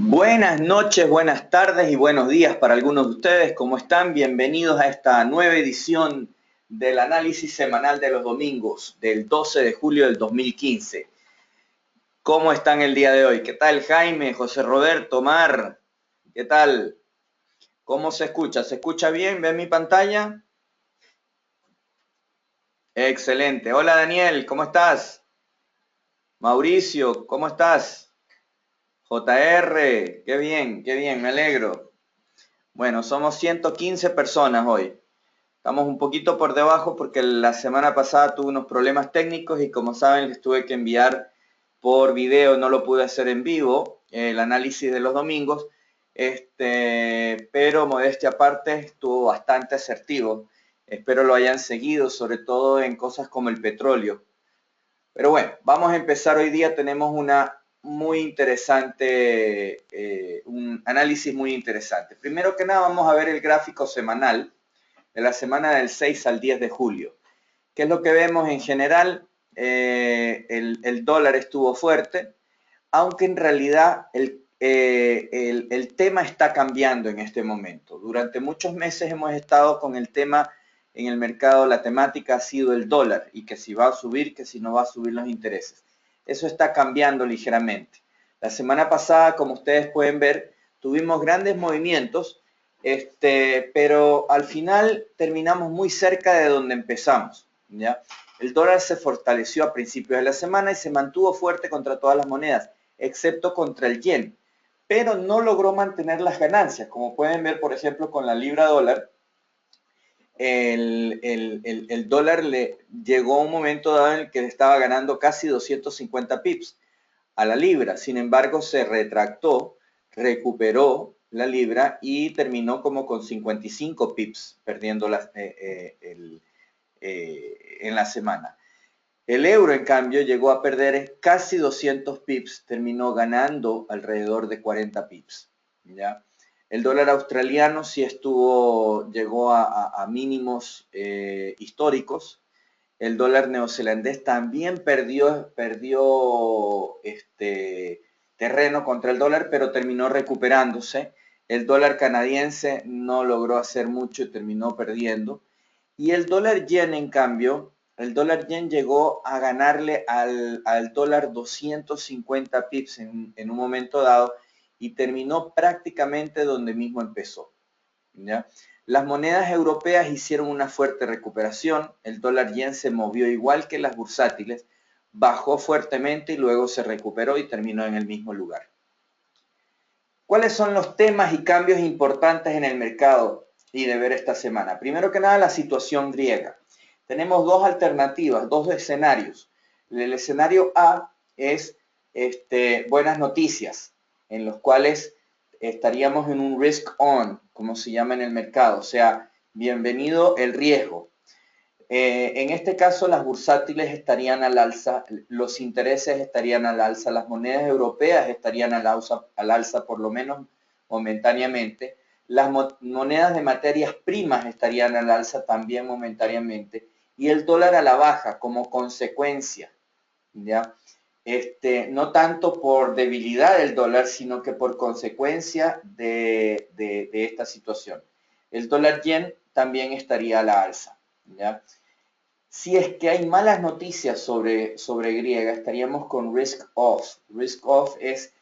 Buenas noches, buenas tardes y buenos días para algunos de ustedes. ¿Cómo están? Bienvenidos a esta nueva edición del análisis semanal de los domingos del 12 de julio del 2015. ¿Cómo están el día de hoy? ¿Qué tal, Jaime, José Roberto, Mar? ¿Qué tal? ¿Cómo se escucha? ¿Se escucha bien? ¿Ven mi pantalla? Excelente. Hola, Daniel, ¿cómo estás? Mauricio, ¿cómo estás? JR, qué bien, me alegro. Bueno, somos 115 personas hoy. Estamos un poquito por debajo porque la semana pasada tuve unos problemas técnicos y como saben les tuve que enviar por video, no lo pude hacer en vivo, el análisis de los domingos, pero modestia aparte estuvo bastante asertivo. Espero lo hayan seguido, sobre todo en cosas como el petróleo. Pero bueno, vamos a empezar hoy día, tenemos un análisis muy interesante. Primero que nada vamos a ver el gráfico semanal de la semana del 6 al 10 de julio. ¿Qué es lo que vemos en general? El dólar estuvo fuerte, aunque en realidad el tema está cambiando en este momento. Durante muchos meses hemos estado con el tema en el mercado, la temática ha sido el dólar y que si va a subir, que si no va a subir los intereses. Eso está cambiando ligeramente. La semana pasada, como ustedes pueden ver, tuvimos grandes movimientos, pero al final terminamos muy cerca de donde empezamos, ¿ya? El dólar se fortaleció a principios de la semana y se mantuvo fuerte contra todas las monedas, excepto contra el yen, pero no logró mantener las ganancias. Como pueden ver, por ejemplo, con la libra dólar, el dólar le llegó a un momento dado en el que estaba ganando casi 250 pips a la libra. Sin embargo, se retractó, recuperó la libra y terminó como con 55 pips, perdiendo en la semana. El euro, en cambio, llegó a perder casi 200 pips, terminó ganando alrededor de 40 pips. ¿Ya? El dólar australiano sí llegó a mínimos históricos. El dólar neozelandés también perdió terreno contra el dólar, pero terminó recuperándose. El dólar canadiense no logró hacer mucho y terminó perdiendo. Y el dólar yen, en cambio, el dólar yen llegó a ganarle al dólar 250 pips en un momento dado y terminó prácticamente donde mismo empezó. ¿Ya? Las monedas europeas hicieron una fuerte recuperación, el dólar yen se movió igual que las bursátiles, bajó fuertemente y luego se recuperó y terminó en el mismo lugar. ¿Cuáles son los temas y cambios importantes en el mercado y de ver esta semana? Primero que nada, la situación griega. Tenemos dos alternativas, dos escenarios. El escenario A es buenas noticias, en los cuales estaríamos en un risk on, como se llama en el mercado, o sea, bienvenido el riesgo. En este caso, las bursátiles estarían al alza, los intereses estarían al alza, las monedas europeas estarían al alza por lo menos momentáneamente, las monedas de materias primas estarían al alza también momentáneamente, y el dólar a la baja como consecuencia, ¿ya? No tanto por debilidad del dólar, sino que por consecuencia de esta situación. El dólar yen también estaría a la alza, ¿ya? Si es que hay malas noticias sobre griega, estaríamos con risk off. Risk off es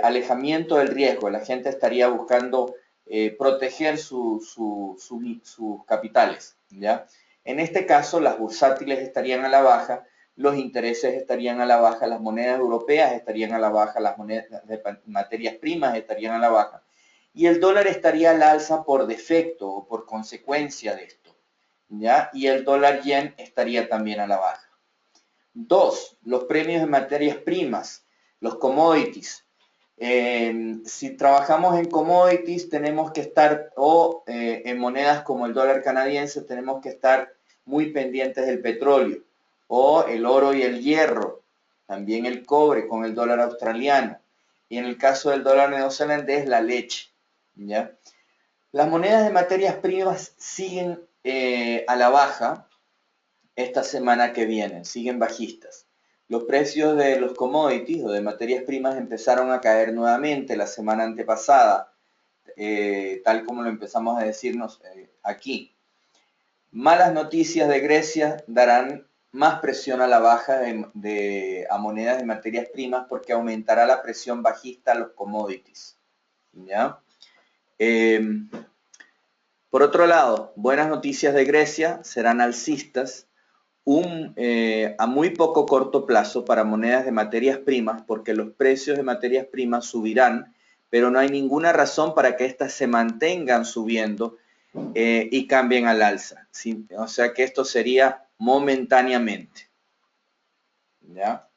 alejamiento del riesgo. La gente estaría buscando proteger sus capitales, ¿ya? En este caso, las bursátiles estarían a la baja, los intereses estarían a la baja, las monedas europeas estarían a la baja, las monedas de materias primas estarían a la baja. Y el dólar estaría al alza por defecto o por consecuencia de esto. ¿Ya? Y el dólar yen estaría también a la baja. Dos, los premios de materias primas, los commodities. Si trabajamos en commodities, tenemos que estar, en monedas como el dólar canadiense, tenemos que estar muy pendientes del petróleo, o el oro y el hierro, también el cobre con el dólar australiano, y en el caso del dólar neozelandés, la leche. ¿Ya? Las monedas de materias primas siguen a la baja esta semana que viene, siguen bajistas. Los precios de los commodities o de materias primas empezaron a caer nuevamente la semana antepasada, tal como lo empezamos a decirnos aquí. Malas noticias de Grecia darán más presión a la baja a monedas de materias primas porque aumentará la presión bajista a los commodities. ¿Ya? Por otro lado, buenas noticias de Grecia serán alcistas a muy poco corto plazo para monedas de materias primas porque los precios de materias primas subirán, pero no hay ninguna razón para que éstas se mantengan subiendo y cambien al alza. ¿Sí? O sea que esto sería momentáneamente. ¿Ya?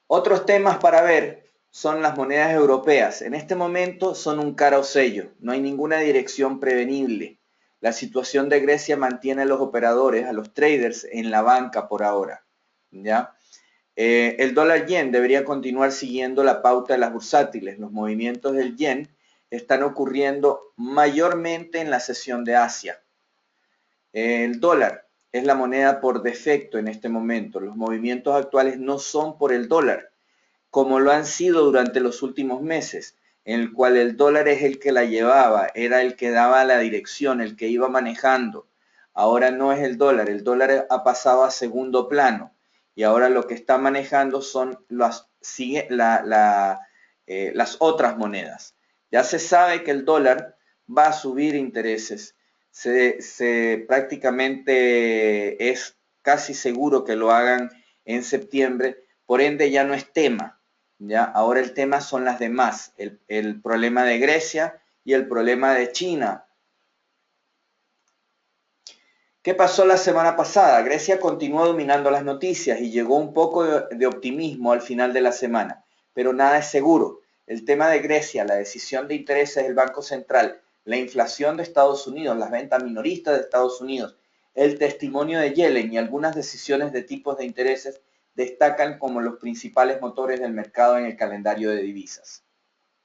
Otros temas para ver son las monedas europeas. En este momento son un cara o sello, no hay ninguna dirección prevenible. La situación de Grecia mantiene a los operadores, a los traders en la banca por ahora. ¿Ya? El dólar yen debería continuar siguiendo la pauta de las bursátiles. Los movimientos del yen están ocurriendo mayormente en la sesión de Asia. El dólar es la moneda por defecto en este momento. Los movimientos actuales no son por el dólar, como lo han sido durante los últimos meses, en el cual el dólar es el que la llevaba, era el que daba la dirección, el que iba manejando. Ahora no es el dólar ha pasado a segundo plano y ahora lo que está manejando son las otras monedas. Ya se sabe que el dólar va a subir intereses, prácticamente es casi seguro que lo hagan en septiembre, por ende ya no es tema. ¿Ya? Ahora el tema son las demás, el problema de Grecia y el problema de China. ¿Qué pasó la semana pasada? Grecia continuó dominando las noticias y llegó un poco de optimismo al final de la semana, pero nada es seguro. El tema de Grecia, la decisión de intereses del Banco Central, la inflación de Estados Unidos, las ventas minoristas de Estados Unidos, el testimonio de Yellen y algunas decisiones de tipos de intereses destacan como los principales motores del mercado en el calendario de divisas.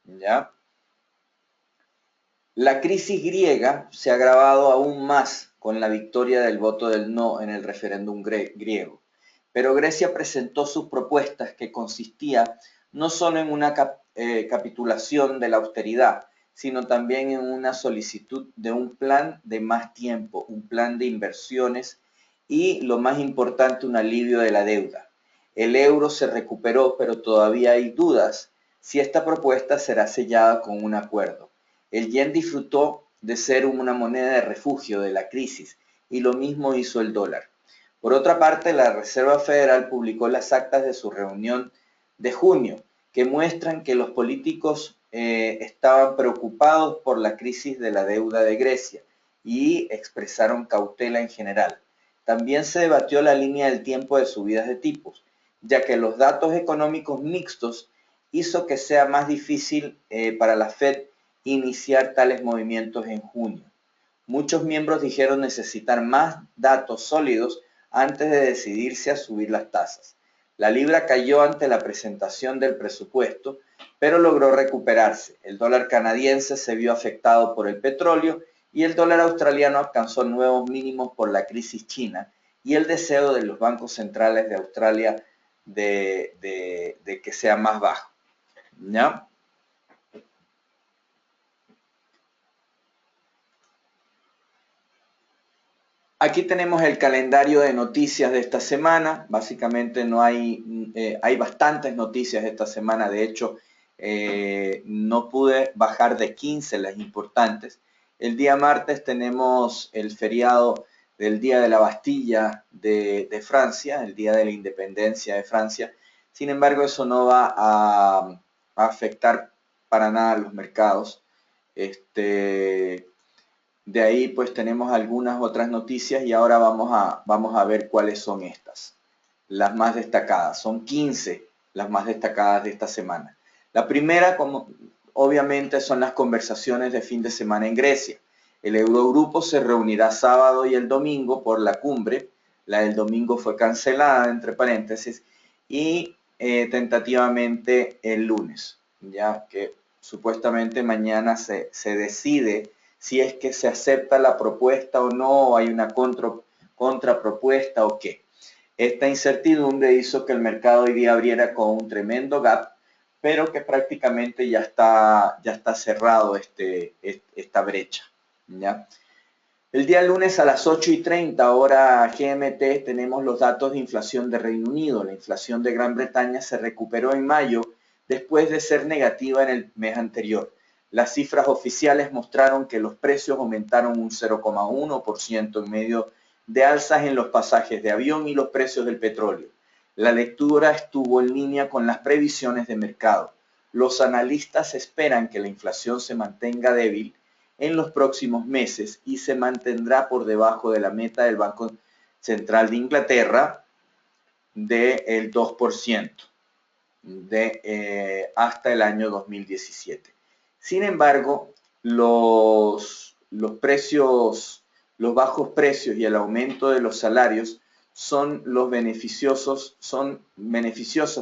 ¿Ya? La crisis griega se ha agravado aún más con la victoria del voto del no en el referéndum griego. Pero Grecia presentó sus propuestas que consistía no solo en una capitulación de la austeridad, sino también en una solicitud de un plan de más tiempo, un plan de inversiones y, lo más importante, un alivio de la deuda. El euro se recuperó, pero todavía hay dudas si esta propuesta será sellada con un acuerdo. El yen disfrutó de ser una moneda de refugio de la crisis y lo mismo hizo el dólar. Por otra parte, la Reserva Federal publicó las actas de su reunión de junio, que muestran que los políticos estaban preocupados por la crisis de la deuda de Grecia y expresaron cautela en general. También se debatió la línea del tiempo de subidas de tipos, ya que los datos económicos mixtos hizo que sea más difícil para la Fed iniciar tales movimientos en junio. Muchos miembros dijeron necesitar más datos sólidos antes de decidirse a subir las tasas. La libra cayó ante la presentación del presupuesto, pero logró recuperarse. El dólar canadiense se vio afectado por el petróleo y el dólar australiano alcanzó nuevos mínimos por la crisis china y el deseo de los bancos centrales de Australia de que sea más bajo. ¿Ya? Aquí tenemos el calendario de noticias de esta semana. Básicamente no hay bastantes noticias esta semana. De hecho, no pude bajar de 15 las importantes. El día martes tenemos el feriado del Día de la Bastilla de Francia, el Día de la Independencia de Francia. Sin embargo, eso no va a afectar para nada los mercados. De ahí pues tenemos algunas otras noticias y ahora vamos a ver cuáles son estas. Las más destacadas, son 15 las más destacadas de esta semana. La primera, como obviamente, son las conversaciones de fin de semana en Grecia. El Eurogrupo se reunirá sábado y el domingo por la cumbre. La del domingo fue cancelada, entre paréntesis, y tentativamente el lunes, ya que supuestamente mañana se decide si es que se acepta la propuesta o no, o hay una contrapropuesta o qué. Esta incertidumbre hizo que el mercado hoy día abriera con un tremendo gap, pero que prácticamente ya está cerrado esta brecha, ¿ya? El día lunes a las 8:30 hora GMT tenemos los datos de inflación de Reino Unido. La inflación de Gran Bretaña se recuperó en mayo después de ser negativa en el mes anterior. Las cifras oficiales mostraron que los precios aumentaron un 0,1% en medio de alzas en los pasajes de avión y los precios del petróleo. La lectura estuvo en línea con las previsiones de mercado. Los analistas esperan que la inflación se mantenga débil en los próximos meses y se mantendrá por debajo de la meta del Banco Central de Inglaterra del 2% hasta el año 2017. Sin embargo, los bajos precios y el aumento de los salarios son beneficiosos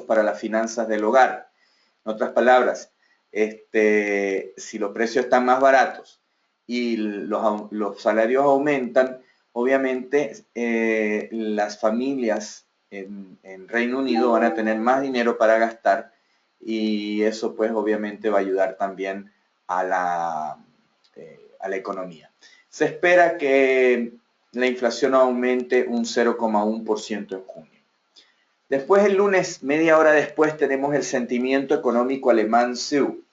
para las finanzas del hogar. En otras palabras, si los precios están más baratos y los salarios aumentan, obviamente las familias en Reino Unido van a tener más dinero para gastar y eso pues obviamente va a ayudar también a la economía. Se espera que la inflación aumente un 0,1% en junio. Después, el lunes, media hora después, tenemos el sentimiento económico alemán SEU.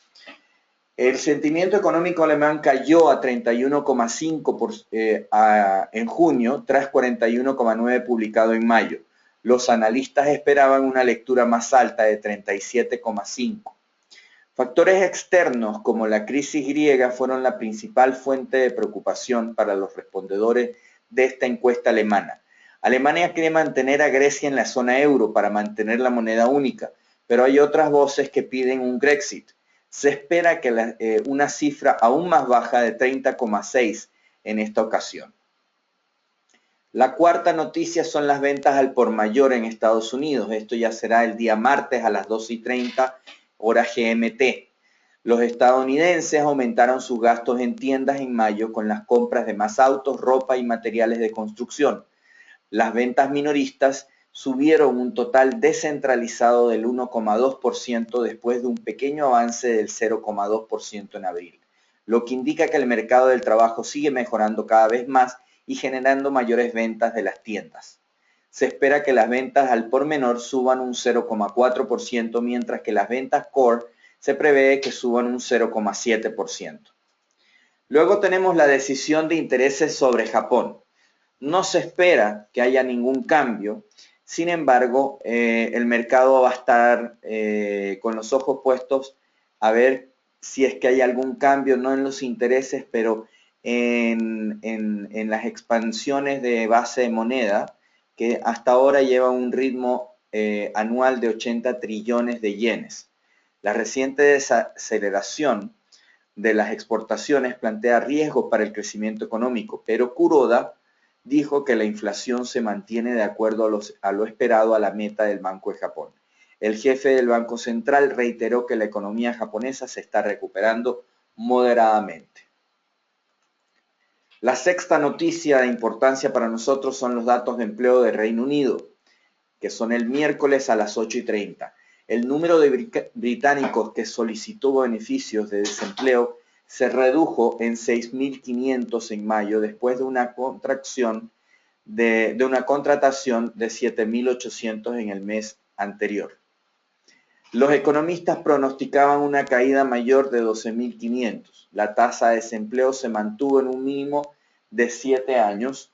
El sentimiento económico alemán cayó a 31,5 en junio, tras 41,9 publicado en mayo. Los analistas esperaban una lectura más alta de 37,5. Factores externos como la crisis griega fueron la principal fuente de preocupación para los respondedores de esta encuesta alemana. Alemania quiere mantener a Grecia en la zona euro para mantener la moneda única, pero hay otras voces que piden un Grexit. Se espera que una cifra aún más baja de 30,6 en esta ocasión. La cuarta noticia son las ventas al por mayor en Estados Unidos. Esto ya será el día martes a las 12:30 hora GMT. Los estadounidenses aumentaron sus gastos en tiendas en mayo con las compras de más autos, ropa y materiales de construcción. Las ventas minoristas subieron un total descentralizado del 1,2% después de un pequeño avance del 0,2% en abril, lo que indica que el mercado del trabajo sigue mejorando cada vez más y generando mayores ventas de las tiendas. Se espera que las ventas al por menor suban un 0,4%, mientras que las ventas core se prevé que suban un 0,7%. Luego tenemos la decisión de intereses sobre Japón. No se espera que haya ningún cambio, sin embargo, el mercado va a estar con los ojos puestos a ver si es que hay algún cambio, no en los intereses, pero en las expansiones de base de moneda, que hasta ahora lleva un ritmo anual de 80 trillones de yenes. La reciente desaceleración de las exportaciones plantea riesgos para el crecimiento económico, pero Kuroda dijo que la inflación se mantiene de acuerdo a lo esperado a la meta del Banco de Japón. El jefe del Banco Central reiteró que la economía japonesa se está recuperando moderadamente. La sexta noticia de importancia para nosotros son los datos de empleo de Reino Unido, que son el miércoles a las 8:30. El número de británicos que solicitó beneficios de desempleo se redujo en 6.500 en mayo después de una contratación de 7.800 en el mes anterior. Los economistas pronosticaban una caída mayor de 12.500. La tasa de desempleo se mantuvo en un mínimo de 7 años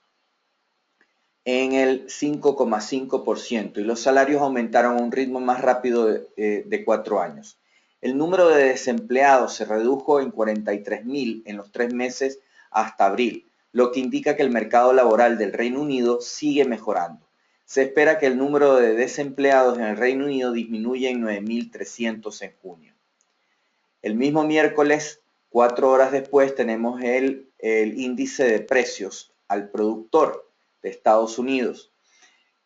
en el 5,5% y los salarios aumentaron a un ritmo más rápido de 4 años. El número de desempleados se redujo en 43.000 en los 3 meses hasta abril, lo que indica que el mercado laboral del Reino Unido sigue mejorando. Se espera que el número de desempleados en el Reino Unido disminuya en 9.300 en junio. El mismo miércoles, 4 horas después, tenemos el índice de precios al productor de Estados Unidos.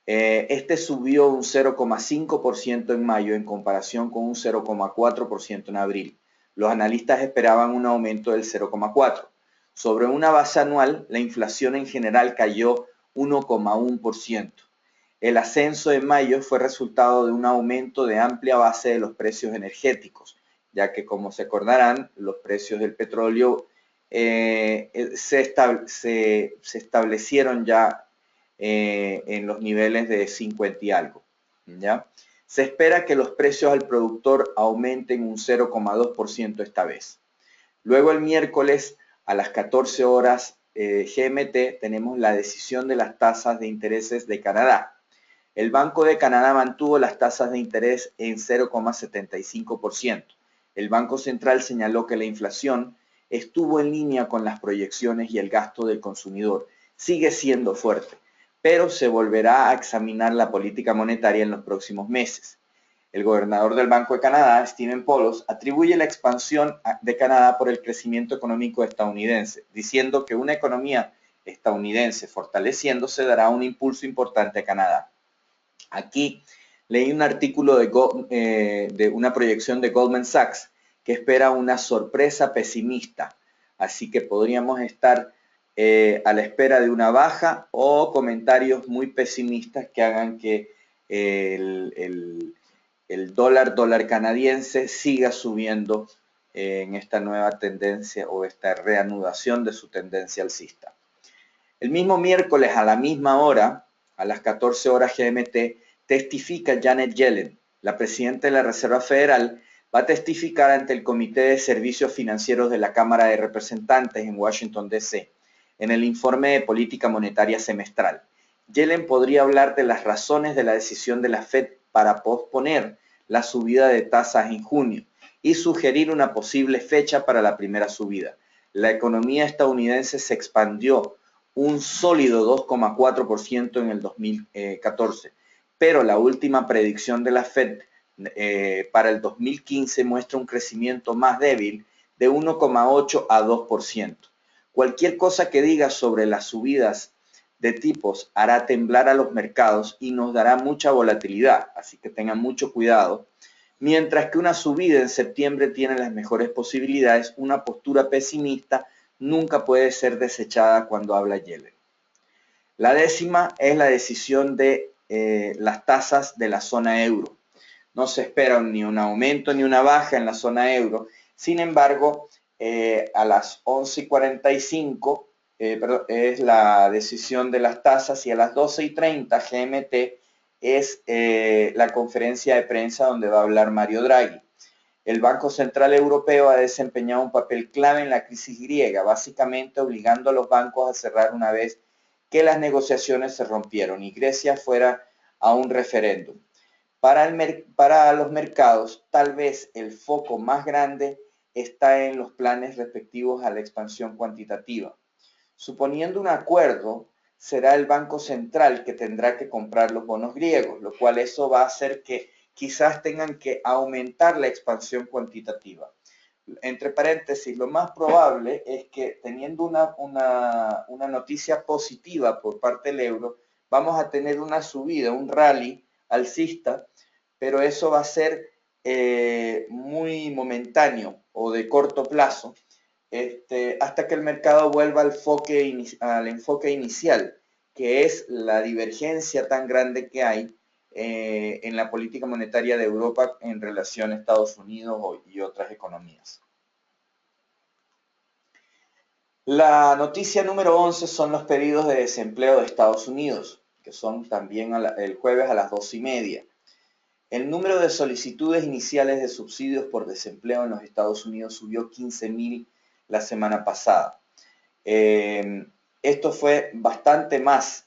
Este subió un 0,5% en mayo en comparación con un 0,4% en abril. Los analistas esperaban un aumento del 0,4%. Sobre una base anual, la inflación en general cayó 1,1%. El ascenso en mayo fue resultado de un aumento de amplia base de los precios energéticos, ya que, como se acordarán, los precios del petróleo se establecieron ya en los niveles de 50 y algo, ¿ya? Se espera que los precios al productor aumenten un 0,2% esta vez. Luego el miércoles a las 14 horas GMT tenemos la decisión de las tasas de intereses de Canadá. El Banco de Canadá mantuvo las tasas de interés en 0,75%. El Banco Central señaló que la inflación estuvo en línea con las proyecciones y el gasto del consumidor sigue siendo fuerte, pero se volverá a examinar la política monetaria en los próximos meses. El gobernador del Banco de Canadá, Stephen Poloz, atribuye la expansión de Canadá por el crecimiento económico estadounidense, diciendo que una economía estadounidense fortaleciéndose dará un impulso importante a Canadá. Aquí leí un artículo de una proyección de Goldman Sachs que espera una sorpresa pesimista, así que podríamos estar a la espera de una baja o comentarios muy pesimistas que hagan que el dólar canadiense siga subiendo en esta nueva tendencia o esta reanudación de su tendencia alcista. El mismo miércoles a la misma hora, a las 14 horas GMT, testifica Janet Yellen, la presidenta de la Reserva Federal, va a testificar ante el Comité de Servicios Financieros de la Cámara de Representantes en Washington, D.C., en el informe de política monetaria semestral. Yellen podría hablar de las razones de la decisión de la Fed para posponer la subida de tasas en junio y sugerir una posible fecha para la primera subida. La economía estadounidense se expandió un sólido 2,4% en el 2014, pero la última predicción de la Fed para el 2015 muestra un crecimiento más débil de 1,8 a 2%. Cualquier cosa que diga sobre las subidas de tipos hará temblar a los mercados y nos dará mucha volatilidad, así que tengan mucho cuidado. Mientras que una subida en septiembre tiene las mejores posibilidades, una postura pesimista nunca puede ser desechada cuando habla Yellen. La décima es la decisión de las tasas de la zona euro. No se espera ni un aumento ni una baja en la zona euro. Sin embargo, a las 11:45 es la decisión de las tasas y a las 12:30 GMT es la conferencia de prensa donde va a hablar Mario Draghi. El Banco Central Europeo ha desempeñado un papel clave en la crisis griega, básicamente obligando a los bancos a cerrar una vez que las negociaciones se rompieron y Grecia fuera a un referéndum. Para los mercados, tal vez el foco más grande está en los planes respectivos a la expansión cuantitativa. Suponiendo un acuerdo, será el Banco Central que tendrá que comprar los bonos griegos, lo cual eso va a hacer que quizás tengan que aumentar la expansión cuantitativa. Entre paréntesis, lo más probable es que teniendo una noticia positiva por parte del euro, vamos a tener una subida, un rally alcista, pero eso va a ser muy momentáneo o de corto plazo, hasta que el mercado vuelva al enfoque inicial, que es la divergencia tan grande que hay en la política monetaria de Europa en relación a Estados Unidos y otras economías. La noticia número 11 son los pedidos de desempleo de Estados Unidos, que son también el jueves a las 12:30. El número de solicitudes iniciales de subsidios por desempleo en los Estados Unidos subió 15.000 la semana pasada. Esto fue bastante más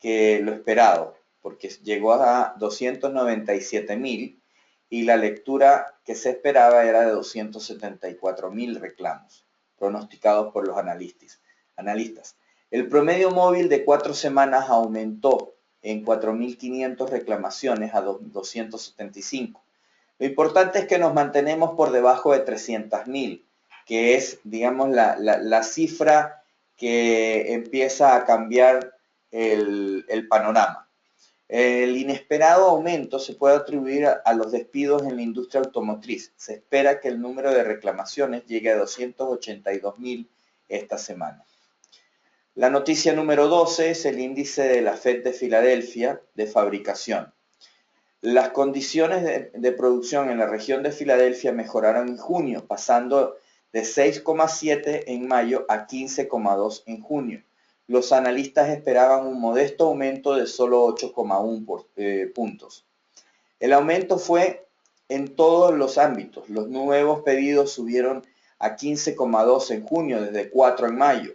que lo esperado, porque llegó a 297.000 y la lectura que se esperaba era de 274.000 reclamos pronosticados por los analistas. El promedio móvil de 4 semanas aumentó en 4.500 reclamaciones a 275. Lo importante es que nos mantenemos por debajo de 300.000, que es, digamos, la cifra que empieza a cambiar el panorama. El inesperado aumento se puede atribuir a los despidos en la industria automotriz. Se espera que el número de reclamaciones llegue a 282.000 esta semana. La noticia número 12 es el índice de la FED de Filadelfia de fabricación. Las condiciones de producción en la región de Filadelfia mejoraron en junio, pasando de 6,7 en mayo a 15,2 en junio. Los analistas esperaban un modesto aumento de solo 8,1 puntos. El aumento fue en todos los ámbitos. Los nuevos pedidos subieron a 15,2 en junio, desde 4 en mayo.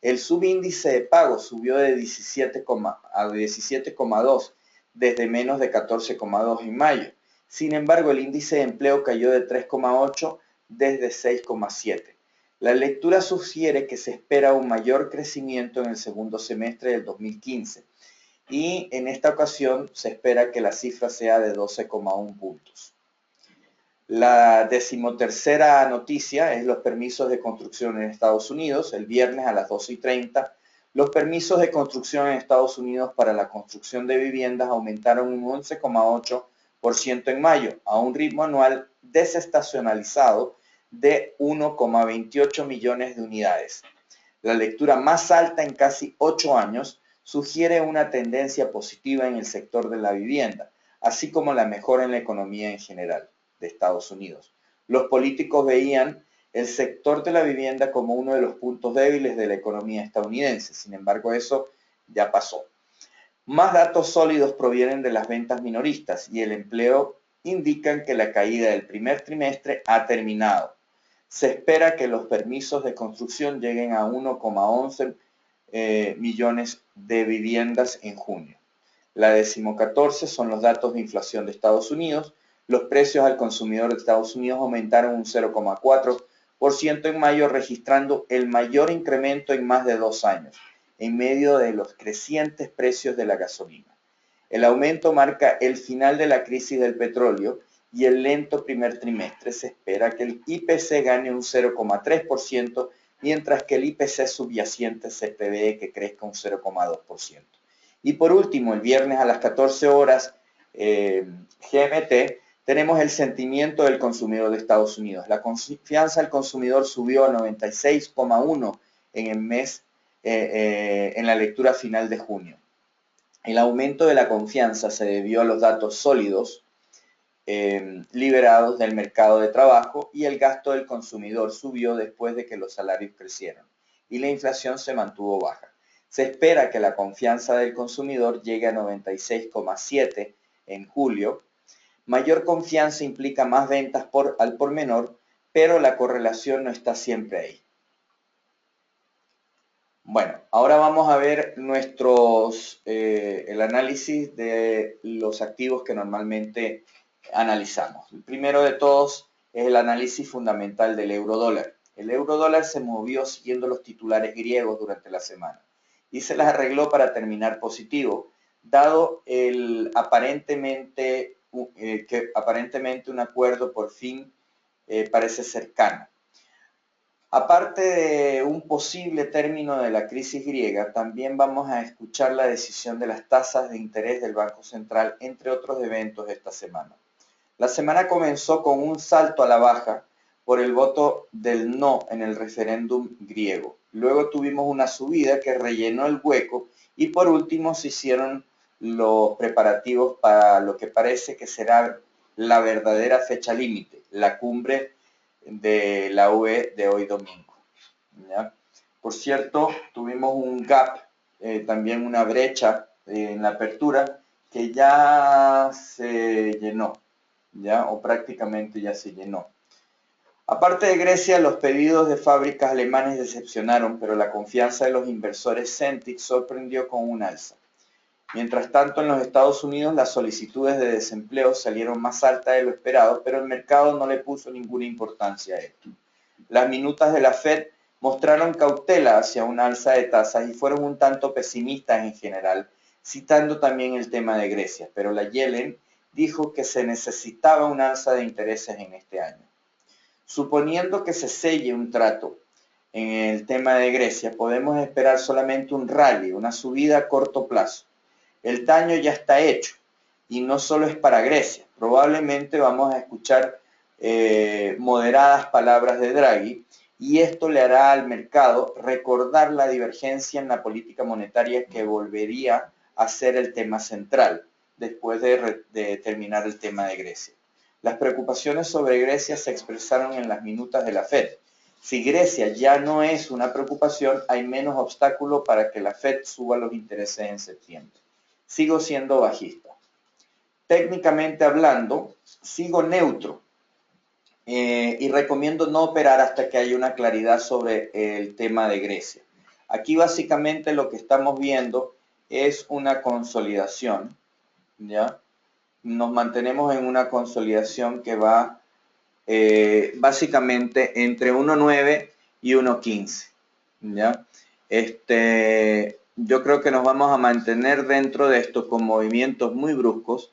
El subíndice de pagos subió de 17, a 17,2 desde menos de 14,2 en mayo. Sin embargo, el índice de empleo cayó de 3,8 desde 6,7. La lectura sugiere que se espera un mayor crecimiento en el segundo semestre del 2015 y en esta ocasión se espera que la cifra sea de 12,1 puntos. La decimotercera noticia es los permisos de construcción en Estados Unidos. El viernes a las 12:30, los permisos de construcción en Estados Unidos para la construcción de viviendas aumentaron un 11,8% en mayo, a un ritmo anual desestacionalizado de 1,28 millones de unidades. La lectura más alta en casi 8 años sugiere una tendencia positiva en el sector de la vivienda, así como la mejora en la economía en general de Estados Unidos. Los políticos veían el sector de la vivienda como uno de los puntos débiles de la economía estadounidense. Sin embargo, eso ya pasó. Más datos sólidos provienen de las ventas minoristas y el empleo indican que la caída del primer trimestre ha terminado. Se espera que los permisos de construcción lleguen a 1,11 millones de viviendas en junio. La 14ª son los datos de inflación de Estados Unidos. Los precios al consumidor de Estados Unidos aumentaron un 0,4% en mayo, registrando el mayor incremento en más de 2 años, en medio de los crecientes precios de la gasolina. El aumento marca el final de la crisis del petróleo y el lento primer trimestre. Se espera que el IPC gane un 0,3%, mientras que el IPC subyacente se prevé que crezca un 0,2%. Y por último, el viernes a las 14 horas GMT, tenemos el sentimiento del consumidor de Estados Unidos. La confianza del consumidor subió a 96,1 en el mes, en la lectura final de junio. El aumento de la confianza se debió a los datos sólidos liberados del mercado de trabajo, y el gasto del consumidor subió después de que los salarios crecieron y la inflación se mantuvo baja. Se espera que la confianza del consumidor llegue a 96,7 en julio. Mayor confianza implica más ventas al por menor, pero la correlación no está siempre ahí. Bueno, ahora vamos a ver el análisis de los activos que normalmente analizamos. El primero de todos es el análisis fundamental del euro-dólar. El euro-dólar se movió siguiendo los titulares griegos durante la semana y se las arregló para terminar positivo, dado que aparentemente un acuerdo por fin parece cercano. Aparte de un posible término de la crisis griega, también vamos a escuchar la decisión de las tasas de interés del Banco Central, entre otros eventos esta semana. La semana comenzó con un salto a la baja por el voto del no en el referéndum griego. Luego tuvimos una subida que rellenó el hueco y por último se hicieron los preparativos para lo que parece que será la verdadera fecha límite, la cumbre de la UE de hoy domingo. ¿Ya? Por cierto, tuvimos un gap, también una brecha en la apertura que ya se llenó, ¿ya? O prácticamente ya se llenó. Aparte de Grecia, los pedidos de fábricas alemanes decepcionaron, pero la confianza de los inversores Centix sorprendió con un alza. Mientras tanto, en los Estados Unidos, las solicitudes de desempleo salieron más altas de lo esperado, pero el mercado no le puso ninguna importancia a esto. Las minutas de la Fed mostraron cautela hacia una alza de tasas y fueron un tanto pesimistas en general, citando también el tema de Grecia, pero la Yellen dijo que se necesitaba un alza de intereses en este año. Suponiendo que se selle un trato en el tema de Grecia, podemos esperar solamente un rally, una subida a corto plazo. El daño ya está hecho y no solo es para Grecia. Probablemente vamos a escuchar moderadas palabras de Draghi y esto le hará al mercado recordar la divergencia en la política monetaria que volvería a ser el tema central después de terminar el tema de Grecia. Las preocupaciones sobre Grecia se expresaron en las minutas de la Fed. Si Grecia ya no es una preocupación, hay menos obstáculo para que la Fed suba los intereses en septiembre. Sigo siendo bajista. Técnicamente hablando, sigo neutro y recomiendo no operar hasta que haya una claridad sobre el tema de Grecia. Aquí básicamente lo que estamos viendo es una consolidación, ¿ya? Nos mantenemos en una consolidación que va básicamente entre 1.9 y 1.15, ¿ya? Yo creo que nos vamos a mantener dentro de esto con movimientos muy bruscos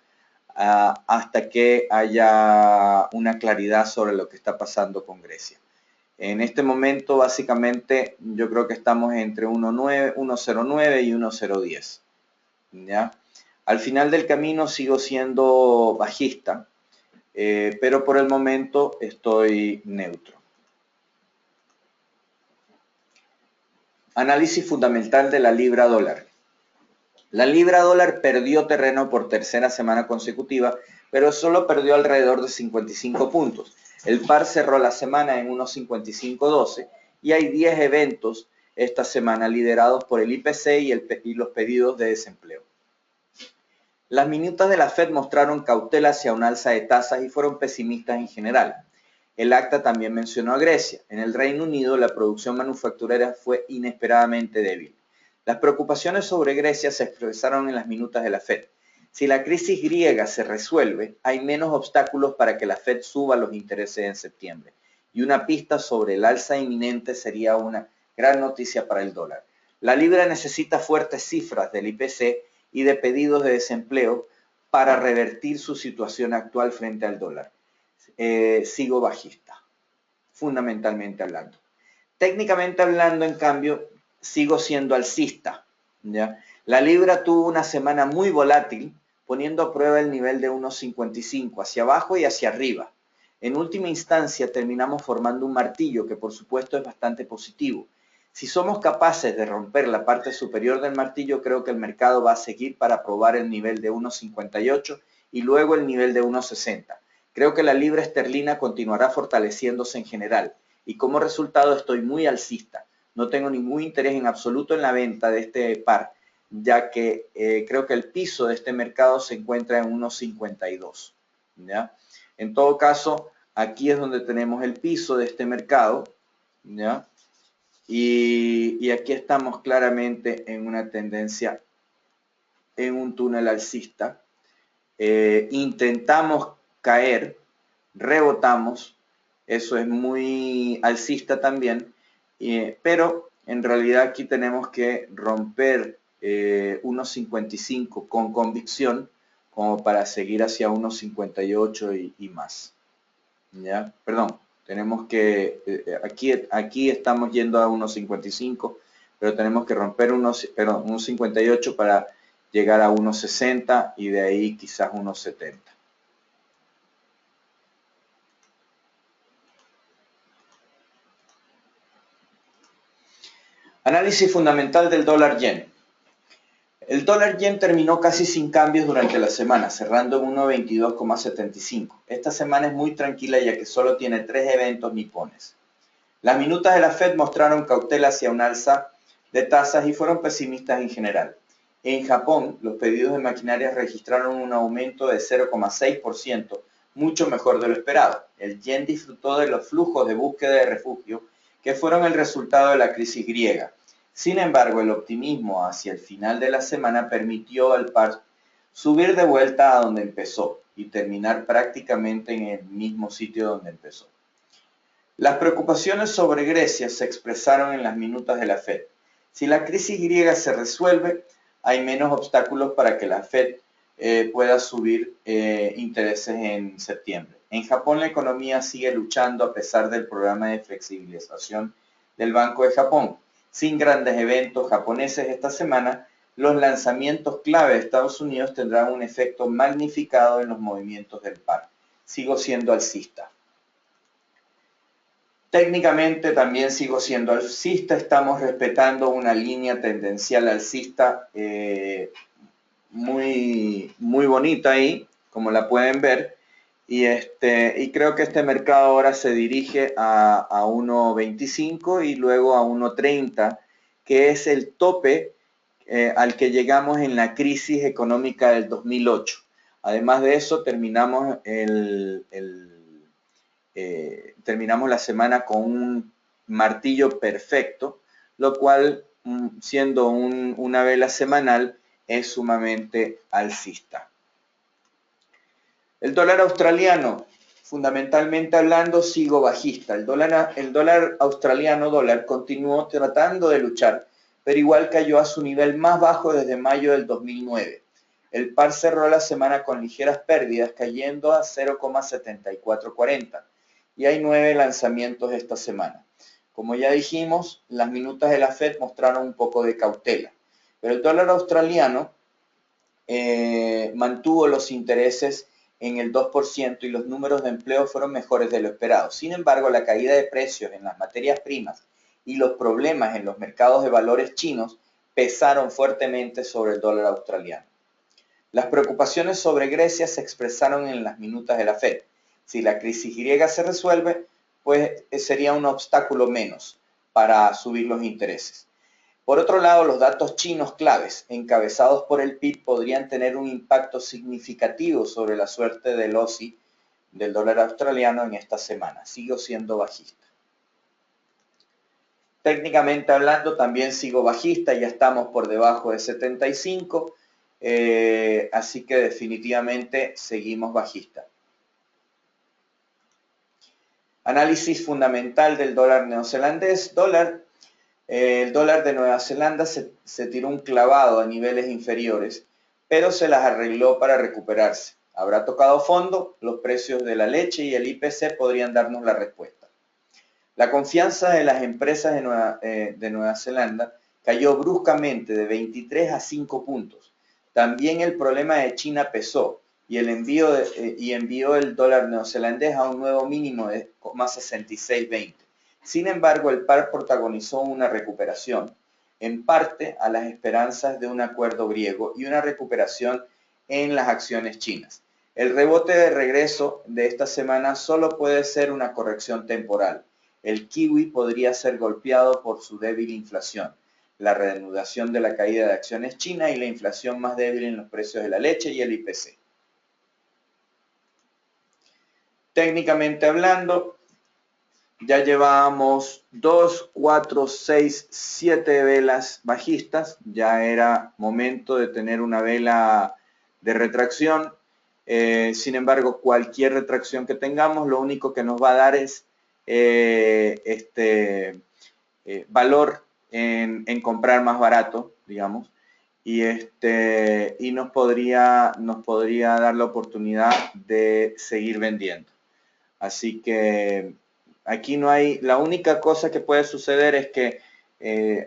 hasta que haya una claridad sobre lo que está pasando con Grecia. En este momento, básicamente, yo creo que estamos entre 1.09 y 1.010, ¿ya? Al final del camino sigo siendo bajista, pero por el momento estoy neutro. Análisis fundamental de la libra dólar. La libra dólar perdió terreno por tercera semana consecutiva, pero solo perdió alrededor de 55 puntos. El par cerró la semana en 1.5512 y hay 10 eventos esta semana liderados por el IPC y los pedidos de desempleo. Las minutas de la Fed mostraron cautela hacia un alza de tasas y fueron pesimistas en general. El acta también mencionó a Grecia. En el Reino Unido, la producción manufacturera fue inesperadamente débil. Las preocupaciones sobre Grecia se expresaron en las minutas de la Fed. Si la crisis griega se resuelve, hay menos obstáculos para que la Fed suba los intereses en septiembre. Y una pista sobre el alza inminente sería una gran noticia para el dólar. La libra necesita fuertes cifras del IPC y de pedidos de desempleo para revertir su situación actual frente al dólar. Sigo bajista, fundamentalmente hablando. Técnicamente hablando, en cambio, sigo siendo alcista, ¿ya? La libra tuvo una semana muy volátil, poniendo a prueba el nivel de 1.55 hacia abajo y hacia arriba. En última instancia, terminamos formando un martillo que por supuesto es bastante positivo. Si somos capaces de romper la parte superior del martillo, creo que el mercado va a seguir para probar el nivel de 1.58 y luego el nivel de 1.60. Creo que la libra esterlina continuará fortaleciéndose en general y como resultado estoy muy alcista. No tengo ningún interés en absoluto en la venta de este par, ya que creo que el piso de este mercado se encuentra en 1.52, ¿ya? En todo caso, aquí es donde tenemos el piso de este mercado, ¿ya? Y aquí estamos claramente en una tendencia, en un túnel alcista. Intentamos caer, rebotamos, eso es muy alcista también, pero en realidad aquí tenemos que romper 1.55 con convicción como para seguir hacia 1.58 y más. ¿Ya? Perdón, tenemos que, aquí estamos yendo a 1.55, pero tenemos que romper 1.58 para llegar a 1.60 y de ahí quizás 1.70. Análisis fundamental del dólar yen. El dólar yen terminó casi sin cambios durante la semana, cerrando en 1.22,75. Esta semana es muy tranquila ya que solo tiene 3 eventos nipones. Las minutas de la Fed mostraron cautela hacia un alza de tasas y fueron pesimistas en general. En Japón, los pedidos de maquinaria registraron un aumento de 0,6%, mucho mejor de lo esperado. El yen disfrutó de los flujos de búsqueda de refugio que fueron el resultado de la crisis griega. Sin embargo, el optimismo hacia el final de la semana permitió al par subir de vuelta a donde empezó y terminar prácticamente en el mismo sitio donde empezó. Las preocupaciones sobre Grecia se expresaron en las minutas de la Fed. Si la crisis griega se resuelve, hay menos obstáculos para que la Fed pueda subir intereses en septiembre. En Japón la economía sigue luchando a pesar del programa de flexibilización del Banco de Japón. Sin grandes eventos japoneses esta semana, los lanzamientos clave de Estados Unidos tendrán un efecto magnificado en los movimientos del par. Sigo siendo alcista. Técnicamente también sigo siendo alcista, estamos respetando una línea tendencial alcista muy bonita ahí, como la pueden ver, y creo que este mercado ahora se dirige a 1.25 y luego a 1.30, que es el tope al que llegamos en la crisis económica del 2008. Además de eso, terminamos terminamos la semana con un martillo perfecto, lo cual, siendo una vela semanal, es sumamente alcista. El dólar australiano, fundamentalmente hablando, sigo bajista. El dólar australiano continuó tratando de luchar, pero igual cayó a su nivel más bajo desde mayo del 2009. El par cerró la semana con ligeras pérdidas, cayendo a 0,7440. Y hay 9 lanzamientos esta semana. Como ya dijimos, las minutas de la Fed mostraron un poco de cautela, pero el dólar australiano mantuvo los intereses en el 2% y los números de empleo fueron mejores de lo esperado. Sin embargo, la caída de precios en las materias primas y los problemas en los mercados de valores chinos pesaron fuertemente sobre el dólar australiano. Las preocupaciones sobre Grecia se expresaron en las minutas de la Fed. Si la crisis griega se resuelve, pues sería un obstáculo menos para subir los intereses. Por otro lado, los datos chinos claves, encabezados por el PIB, podrían tener un impacto significativo sobre la suerte del Aussie, del dólar australiano, en esta semana. Sigo siendo bajista. Técnicamente hablando, también sigo bajista, ya estamos por debajo de 75, así que definitivamente seguimos bajista. Análisis fundamental del dólar neozelandés. El dólar de Nueva Zelanda se tiró un clavado a niveles inferiores, pero se las arregló para recuperarse. ¿Habrá tocado fondo? Los precios de la leche y el IPC podrían darnos la respuesta. La confianza de las empresas de Nueva Zelanda cayó bruscamente de 23 a 5 puntos. También el problema de China pesó y envió el dólar neozelandés a un nuevo mínimo de 0,6620. Sin embargo, el par protagonizó una recuperación, en parte a las esperanzas de un acuerdo griego y una recuperación en las acciones chinas. El rebote de regreso de esta semana solo puede ser una corrección temporal. El kiwi podría ser golpeado por su débil inflación, la reanudación de la caída de acciones chinas y la inflación más débil en los precios de la leche y el IPC. Técnicamente hablando, ya llevábamos 2, 4, 6, 7 velas bajistas. Ya era momento de tener una vela de retracción. Sin embargo, cualquier retracción que tengamos, lo único que nos va a dar es valor en comprar más barato, digamos, y nos podría dar la oportunidad de seguir vendiendo. Así que aquí no hay, la única cosa que puede suceder es que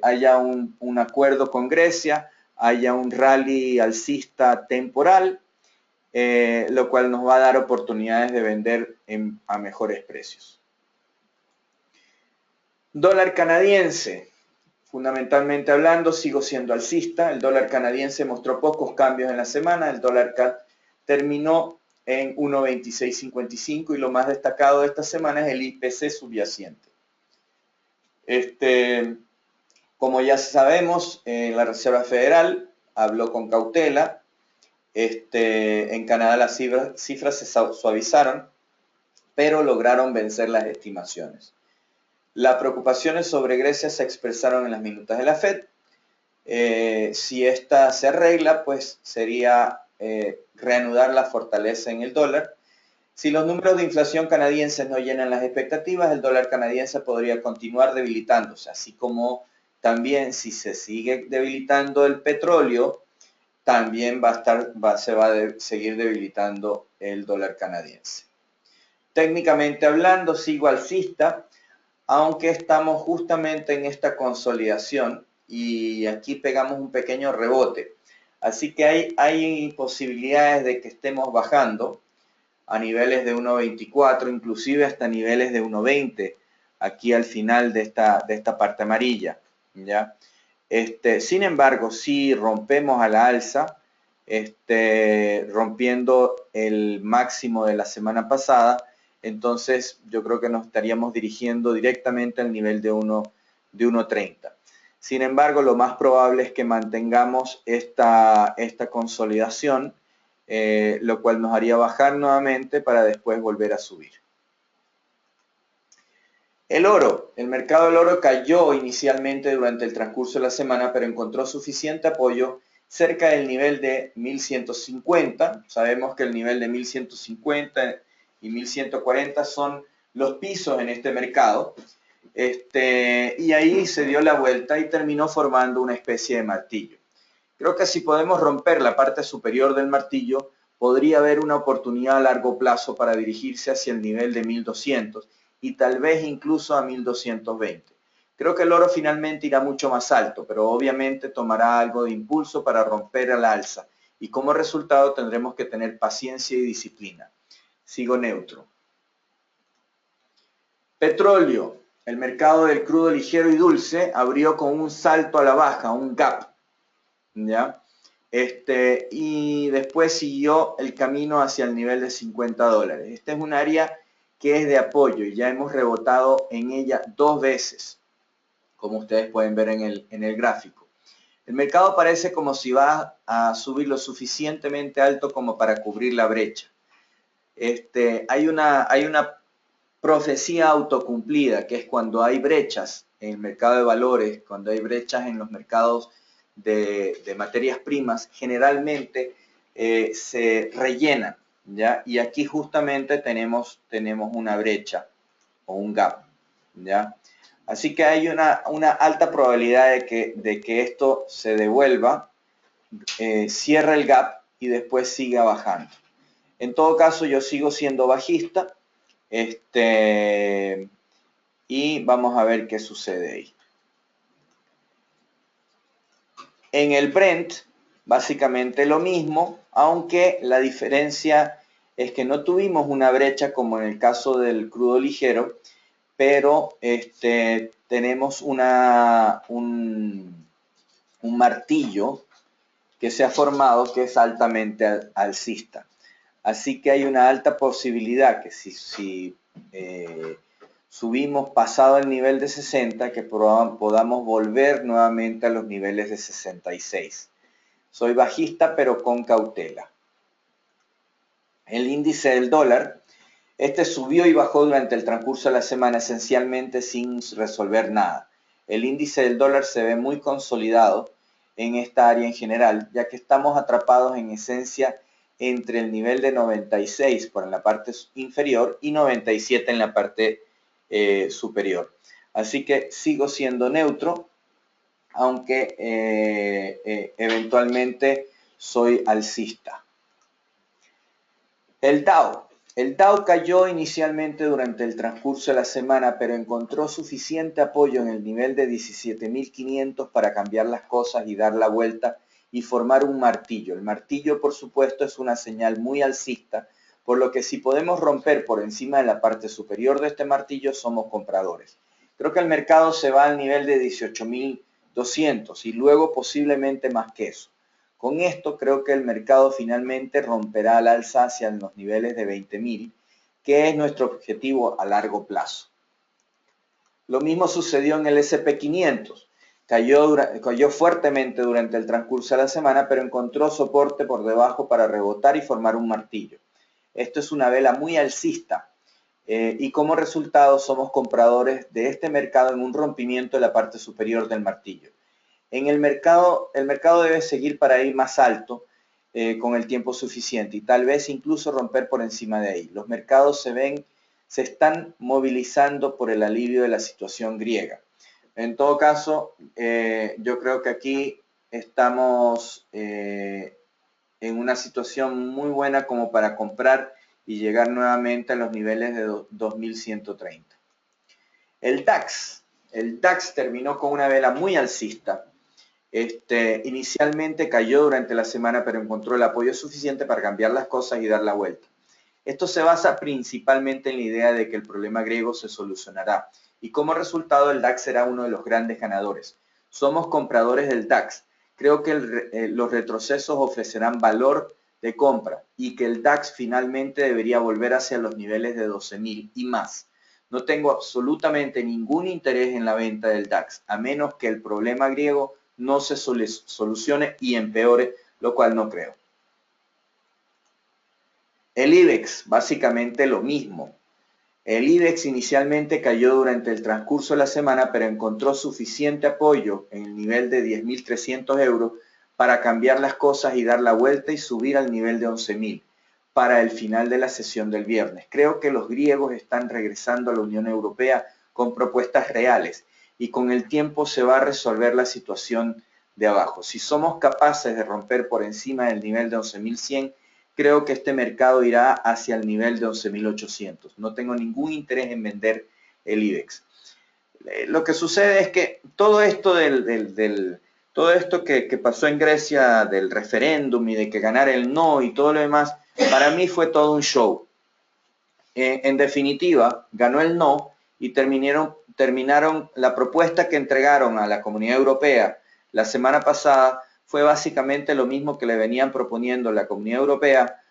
haya un acuerdo con Grecia, haya un rally alcista temporal, lo cual nos va a dar oportunidades de vender a mejores precios. Dólar canadiense, fundamentalmente hablando, sigo siendo alcista. El dólar canadiense mostró pocos cambios en la semana. El dólar CAD terminó en 1.2655 y lo más destacado de esta semana es el IPC subyacente. Como ya sabemos, la Reserva Federal habló con cautela. En Canadá las cifras se suavizaron, pero lograron vencer las estimaciones. Las preocupaciones sobre Grecia se expresaron en las minutas de la Fed. Si esta se arregla, pues sería reanudar la fortaleza en el dólar. Si los números de inflación canadienses no llenan las expectativas, el dólar canadiense podría continuar debilitándose, así como también si se sigue debilitando el petróleo, también se va a seguir debilitando el dólar canadiense. Técnicamente hablando, sigo alcista, aunque estamos justamente en esta consolidación y aquí pegamos un pequeño rebote. Así que hay posibilidades de que estemos bajando a niveles de 1.24, inclusive hasta niveles de 1.20 aquí al final de esta parte amarilla, ¿ya? Sin embargo, si rompemos a la alza, rompiendo el máximo de la semana pasada, entonces yo creo que nos estaríamos dirigiendo directamente al nivel de 1.30. Sin embargo, lo más probable es que mantengamos esta consolidación, lo cual nos haría bajar nuevamente para después volver a subir. El oro, el mercado del oro cayó inicialmente durante el transcurso de la semana, pero encontró suficiente apoyo cerca del nivel de 1150. Sabemos que el nivel de 1150 y 1140 son los pisos en este mercado. Y ahí se dio la vuelta y terminó formando una especie de martillo. Creo que si podemos romper la parte superior del martillo, podría haber una oportunidad a largo plazo para dirigirse hacia el nivel de 1200 y tal vez incluso a 1220. Creo que el oro finalmente irá mucho más alto, pero obviamente tomará algo de impulso para romper al alza y como resultado tendremos que tener paciencia y disciplina. Sigo neutro. Petróleo. El mercado del crudo ligero y dulce abrió con un salto a la baja, un gap, ¿ya? Y después siguió el camino hacia el nivel de $50. Esta es un área que es de apoyo y ya hemos rebotado en ella 2 veces, como ustedes pueden ver en el gráfico. El mercado parece como si va a subir lo suficientemente alto como para cubrir la brecha. Hay una profecía autocumplida, que es cuando hay brechas en el mercado de valores, cuando hay brechas en los mercados de materias primas, generalmente se rellenan, ¿ya? Y aquí justamente tenemos una brecha o un gap, ¿ya? Así que hay una alta probabilidad de que esto se devuelva, cierre el gap y después siga bajando. En todo caso, yo sigo siendo bajista, y vamos a ver qué sucede ahí. En el Brent, básicamente lo mismo, aunque la diferencia es que no tuvimos una brecha como en el caso del crudo ligero, pero tenemos un martillo que se ha formado que es altamente alcista. Así que hay una alta posibilidad que si subimos pasado el nivel de 60, que podamos volver nuevamente a los niveles de 66. Soy bajista, pero con cautela. El índice del dólar, subió y bajó durante el transcurso de la semana, esencialmente sin resolver nada. El índice del dólar se ve muy consolidado en esta área en general, ya que estamos atrapados en esencia entre el nivel de 96 por en la parte inferior y 97 en la parte superior. Así que sigo siendo neutro, aunque eventualmente soy alcista. El Dow cayó inicialmente durante el transcurso de la semana, pero encontró suficiente apoyo en el nivel de 17.500 para cambiar las cosas y dar la vuelta y formar un martillo. El martillo, por supuesto, es una señal muy alcista, por lo que si podemos romper por encima de la parte superior de este martillo, somos compradores. Creo que el mercado se va al nivel de 18.200 y luego posiblemente más que eso. Con esto creo que el mercado finalmente romperá al alza hacia los niveles de 20.000, que es nuestro objetivo a largo plazo. Lo mismo sucedió en el S&P 500. Cayó fuertemente durante el transcurso de la semana, pero encontró soporte por debajo para rebotar y formar un martillo. Esto es una vela muy alcista y como resultado somos compradores de este mercado en un rompimiento de la parte superior del martillo. En el mercado debe seguir para ir más alto con el tiempo suficiente y tal vez incluso romper por encima de ahí. Los mercados se están movilizando por el alivio de la situación griega. En todo caso, yo creo que aquí estamos en una situación muy buena como para comprar y llegar nuevamente a los niveles de 2.130. El DAX terminó con una vela muy alcista. Inicialmente cayó durante la semana, pero encontró el apoyo suficiente para cambiar las cosas y dar la vuelta. Esto se basa principalmente en la idea de que el problema griego se solucionará. y como resultado el DAX será uno de los grandes ganadores. Somos compradores del DAX. Creo que los retrocesos ofrecerán valor de compra y que el DAX finalmente debería volver hacia los niveles de 12.000 y más. No tengo absolutamente ningún interés en la venta del DAX, a menos que el problema griego no se solucione y empeore, lo cual no creo. El IBEX, básicamente lo mismo. El IBEX inicialmente cayó durante el transcurso de la semana, pero encontró suficiente apoyo en el nivel de 10.300 euros para cambiar las cosas y dar la vuelta y subir al nivel de 11.000 para el final de la sesión del viernes. Creo que los griegos están regresando a la Unión Europea con propuestas reales y con el tiempo se va a resolver la situación de abajo. Si somos capaces de romper por encima del nivel de 11.100, creo que este mercado irá hacia el nivel de 11.800. No tengo ningún interés en vender el IBEX. Lo que sucede es que todo esto todo esto que pasó en Grecia del referéndum y de que ganara el no y todo lo demás, para mí fue todo un show. En definitiva, ganó el no y terminaron la propuesta que entregaron a la Comunidad Europea la semana pasada fue básicamente lo mismo que le venían proponiendo la Comunidad Europea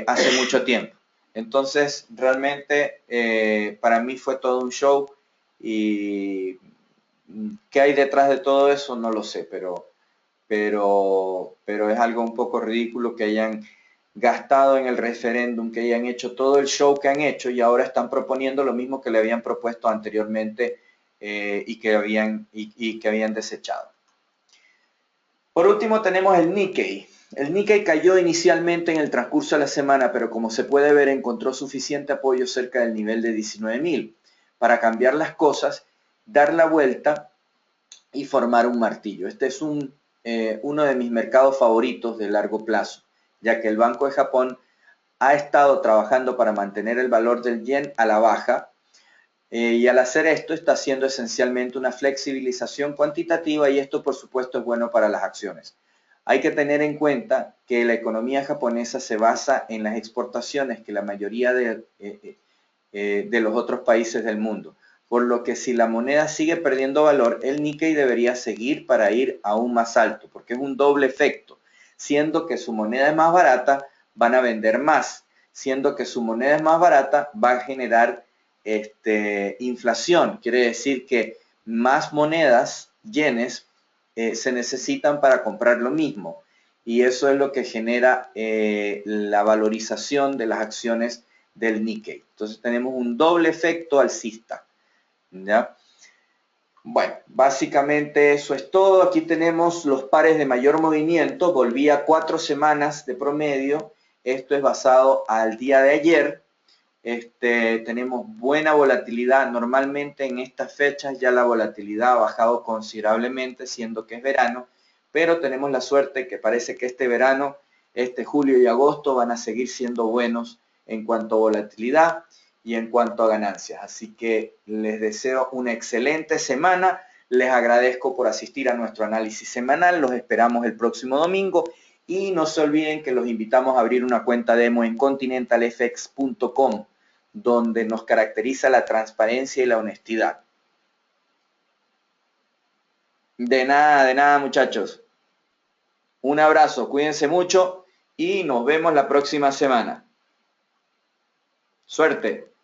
hace mucho tiempo. Entonces, realmente para mí fue todo un show y qué hay detrás de todo eso no lo sé, pero es algo un poco ridículo que hayan gastado en el referéndum, que hayan hecho todo el show que han hecho y ahora están proponiendo lo mismo que le habían propuesto anteriormente y que habían desechado. Por último tenemos el Nikkei. El Nikkei cayó inicialmente en el transcurso de la semana, pero como se puede ver encontró suficiente apoyo cerca del nivel de 19.000 para cambiar las cosas, dar la vuelta y formar un martillo. Este es uno de mis mercados favoritos de largo plazo, ya que el Banco de Japón ha estado trabajando para mantener el valor del yen a la baja y al hacer esto está haciendo esencialmente una flexibilización cuantitativa y esto por supuesto es bueno para las acciones. Hay que tener en cuenta que la economía japonesa se basa en las exportaciones que la mayoría de los otros países del mundo, por lo que si la moneda sigue perdiendo valor, el Nikkei debería seguir para ir aún más alto, porque es un doble efecto, siendo que su moneda es más barata, van a vender más, siendo que su moneda es más barata, va a generar inflación, quiere decir que más monedas, yenes, se necesitan para comprar lo mismo. Y eso es lo que genera la valorización de las acciones del Nikkei. Entonces tenemos un doble efecto alcista. ¿Ya? Bueno, básicamente eso es todo. Aquí tenemos los pares de mayor movimiento. Volví a 4 semanas de promedio. Esto es basado al día de ayer. Tenemos buena volatilidad. Normalmente en estas fechas ya la volatilidad ha bajado considerablemente, siendo que es verano, pero tenemos la suerte que parece que este verano, julio y agosto van a seguir siendo buenos en cuanto a volatilidad y en cuanto a ganancias. Así que les deseo una excelente semana. Les agradezco por asistir a nuestro análisis semanal. Los esperamos el próximo domingo. Y no se olviden que los invitamos a abrir una cuenta demo en continentalfx.com, donde nos caracteriza la transparencia y la honestidad. De nada, muchachos. Un abrazo, cuídense mucho y nos vemos la próxima semana. Suerte.